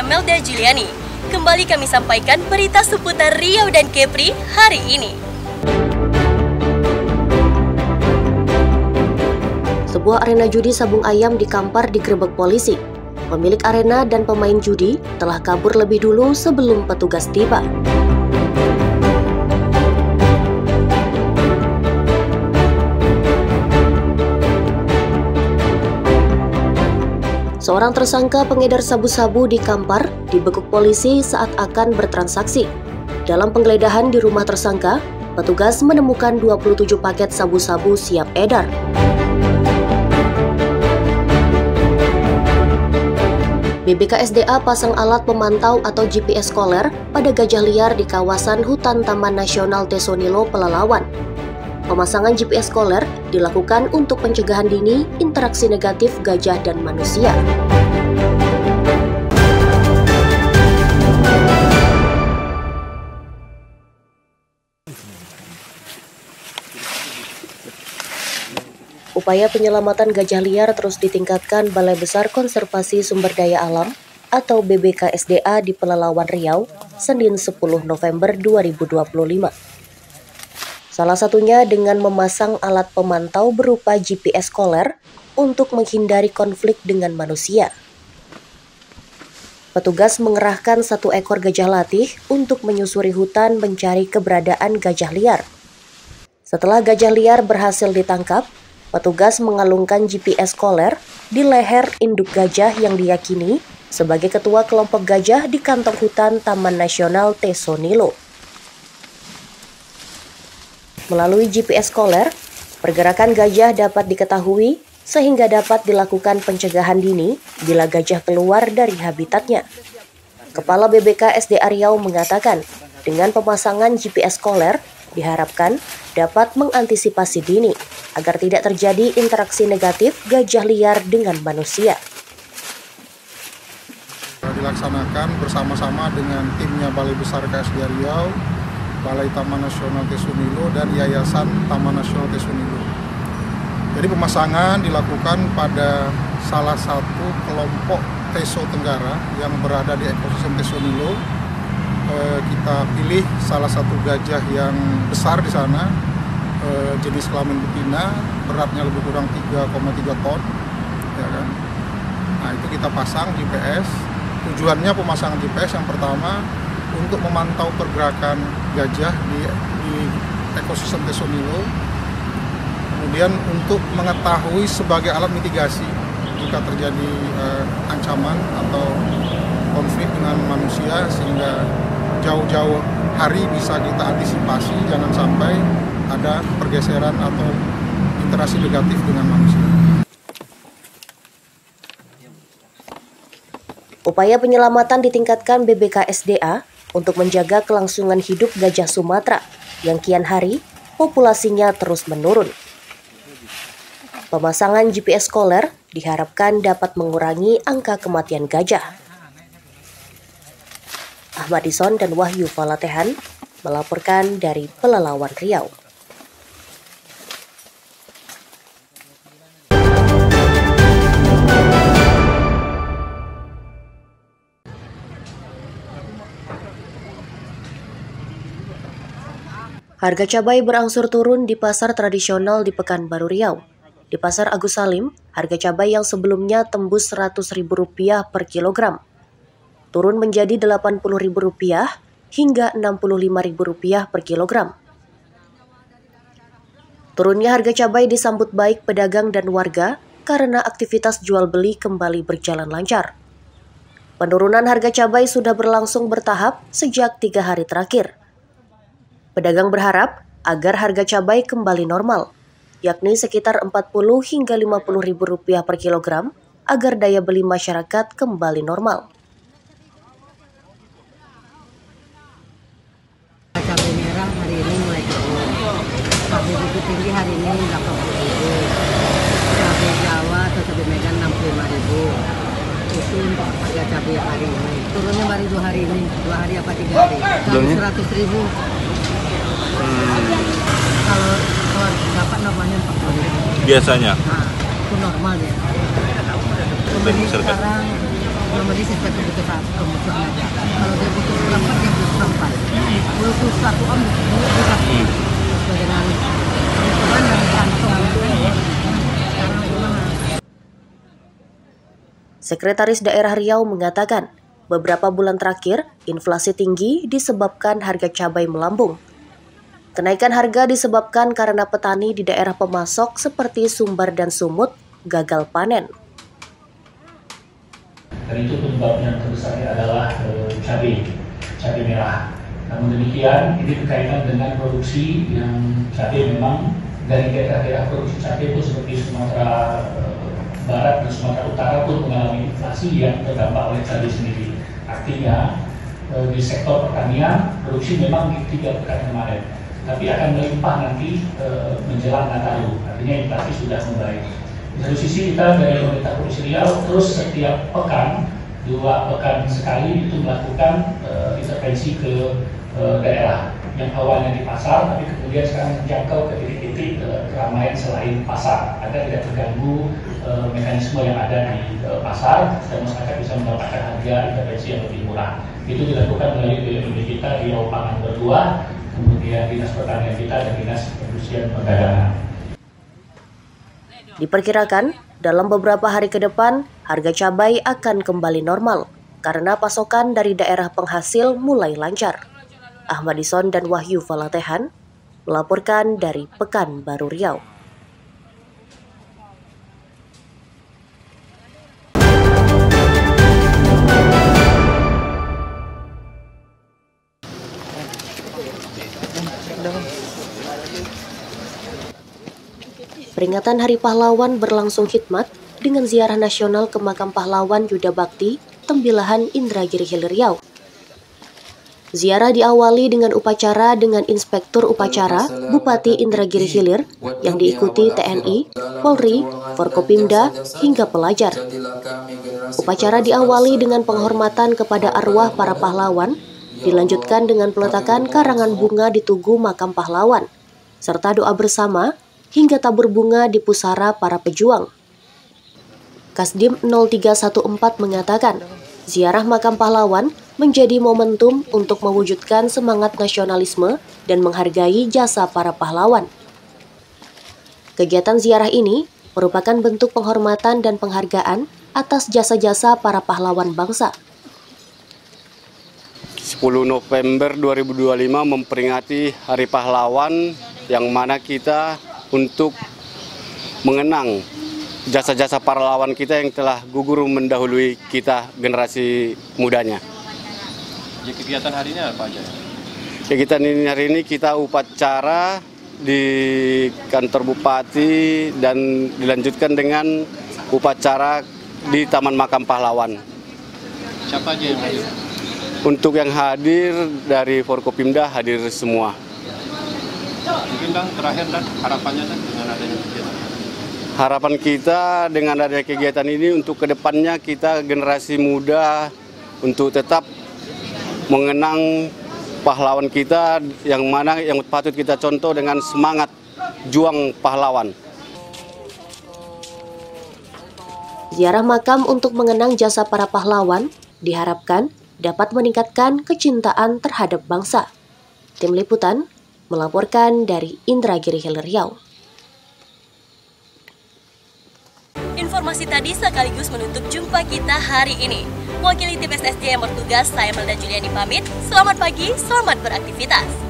Melda Juliani. Kembali kami sampaikan berita seputar Riau dan Kepri hari ini. Sebuah arena judi sabung ayam di Kampar digerebek polisi. Pemilik arena dan pemain judi telah kabur lebih dulu sebelum petugas tiba. Seorang tersangka pengedar sabu-sabu di Kampar dibekuk polisi saat akan bertransaksi. Dalam penggeledahan di rumah tersangka, petugas menemukan 27 paket sabu-sabu siap edar. BBKSDA pasang alat pemantau atau GPS koler pada gajah liar di kawasan Hutan Taman Nasional Tesonilo, Pelalawan. Pemasangan GPS koler dilakukan untuk pencegahan dini interaksi negatif gajah dan manusia. Upaya penyelamatan gajah liar terus ditingkatkan Balai Besar Konservasi Sumber Daya Alam atau BBKSDA di Pelalawan Riau, Senin 10 November 2025. Salah satunya dengan memasang alat pemantau berupa GPS koler untuk menghindari konflik dengan manusia. Petugas mengerahkan 1 ekor gajah latih untuk menyusuri hutan mencari keberadaan gajah liar. Setelah gajah liar berhasil ditangkap, petugas mengalungkan GPS koler di leher induk gajah yang diyakini sebagai ketua kelompok gajah di kantong hutan Taman Nasional Tesonilo. Melalui GPS koler, pergerakan gajah dapat diketahui sehingga dapat dilakukan pencegahan dini bila gajah keluar dari habitatnya. Kepala BBKSDA Riau mengatakan, dengan pemasangan GPS koler diharapkan dapat mengantisipasi dini agar tidak terjadi interaksi negatif gajah liar dengan manusia. Dilaksanakan bersama-sama dengan timnya Balai Besar KSDA Riau, Balai Taman Nasional Tesonilo, dan Yayasan Taman Nasional Tesonilo. Jadi pemasangan dilakukan pada salah satu kelompok Teso Tenggara yang berada di ekosistem Tesonilo. Kita pilih salah satu gajah yang besar di sana, jenis kelamin betina, beratnya lebih kurang 3,3 ton. Ya kan? Nah, itu kita pasang GPS. Tujuannya pemasangan GPS yang pertama untuk memantau pergerakan gajah di ekosistem Tesonilo, kemudian untuk mengetahui sebagai alat mitigasi jika terjadi ancaman atau konflik dengan manusia, sehingga jauh-jauh hari bisa kita antisipasi jangan sampai ada pergeseran atau interaksi negatif dengan manusia. Upaya penyelamatan ditingkatkan BBKSDA untuk menjaga kelangsungan hidup gajah Sumatera yang kian hari populasinya terus menurun. Pemasangan GPS koler diharapkan dapat mengurangi angka kematian gajah. Ahmad Ison dan Wahyu Falatehan melaporkan dari Pelalawan Riau. Harga cabai berangsur turun di pasar tradisional di Pekanbaru Riau. Di Pasar Agus Salim, harga cabai yang sebelumnya tembus Rp100.000 per kilogram turun menjadi Rp80.000 hingga Rp65.000 per kilogram. Turunnya harga cabai disambut baik pedagang dan warga karena aktivitas jual beli kembali berjalan lancar. Penurunan harga cabai sudah berlangsung bertahap sejak 3 hari terakhir. Pedagang berharap agar harga cabai kembali normal, yakni sekitar Rp40 hingga Rp50.000 per kilogram, agar daya beli masyarakat kembali normal. Cabai merah hari ini mulai turun. Cabai bukit tinggi hari ini Rp80.000. Cabai Jawa atau cabai Medan Rp65.000. Itu untuk harga cabai hari ini. Turunnya baru 2 hari ini, 2 hari apa 3 hari. Cabai Rp100.000. Kalau dapat namanya 40.000. Biasanya? Nah, itu normal ya. Pembeli sekarang Normally sesuai kebutuhan aja. Kalau dia butuh seperempat, dia butuh seperempat. Kalau butuh 1 om, butuh 1. Sesuai dengan kebutuhan dan kantong. Sekretaris Daerah Riau mengatakan, beberapa bulan terakhir, inflasi tinggi disebabkan harga cabai melambung. Kenaikan harga disebabkan karena petani di daerah pemasok seperti Sumbar dan Sumut gagal panen. Dan itu penyebabnya terbesarnya adalah cabai merah. Namun demikian, ini berkaitan dengan produksi yang cabai memang dari daerah-daerah produksi cabai itu seperti Sumatera Barat dan Sumatera Utara pun mengalami inflasi yang terdampak oleh cabai sendiri. Artinya di sektor pertanian produksi memang di 3 pekan kemarin, tapi akan melimpah nanti menjelang Nataru. Artinya inflasi sudah membaik. Di satu sisi kita dari pemerintah Provinsi Riau terus setiap pekan 2 pekan sekali itu melakukan intervensi ke daerah yang awalnya di pasar, tapi kemudian sekarang menjangkau ke titik-titik keramaian selain pasar agar tidak terganggu mekanisme yang ada di pasar dan masyarakat bisa mendapatkan harga intervensi yang lebih murah. Itu dilakukan melalui BUMD kita di Riau Pangan berdua, kemudian Dinas Pertanian kita dan Dinas Perindustrian Perdagangan. Diperkirakan, dalam beberapa hari ke depan, harga cabai akan kembali normal karena pasokan dari daerah penghasil mulai lancar. Ahmad Ison dan Wahyu Falatehan melaporkan dari Pekanbaru Riau. Peringatan Hari Pahlawan berlangsung khidmat dengan ziarah nasional ke makam pahlawan Yuda Bakti, Tembilahan Indragiri Hilir Riau. Ziarah diawali dengan upacara dengan Inspektur Upacara Bupati Indragiri Hilir yang diikuti TNI, Polri, Forkopimda, hingga pelajar. Upacara diawali dengan penghormatan kepada arwah para pahlawan, dilanjutkan dengan peletakan karangan bunga di tugu makam pahlawan, serta doa bersama hingga tabur bunga di pusara para pejuang. Kasdim 0314 mengatakan, ziarah makam pahlawan menjadi momentum untuk mewujudkan semangat nasionalisme dan menghargai jasa para pahlawan. Kegiatan ziarah ini merupakan bentuk penghormatan dan penghargaan atas jasa-jasa para pahlawan bangsa. 10 November 2025 memperingati Hari Pahlawan, yang mana kita untuk mengenang jasa-jasa pahlawan kita yang telah gugur mendahului kita generasi mudanya. Kegiatan hari ini apa aja? Kegiatan hari ini kita upacara di kantor Bupati dan dilanjutkan dengan upacara di Taman Makam Pahlawan. Siapa aja yang hadir? Untuk yang hadir dari Forkopimda hadir semua. Mungkin Bang, terakhir dan harapannya dengan adanya kegiatan. Harapan kita dengan adanya kegiatan ini untuk kedepannya kita generasi muda untuk tetap mengenang pahlawan kita yang mana yang patut kita contoh dengan semangat juang pahlawan. Ziarah makam untuk mengenang jasa para pahlawan diharapkan dapat meningkatkan kecintaan terhadap bangsa. Tim Liputan melaporkan dari Indragiri Hilir Riau. Informasi tadi sekaligus menutup jumpa kita hari ini. Wakili tim SSJ yang bertugas, saya Melda Juliani pamit. Selamat pagi, selamat beraktivitas.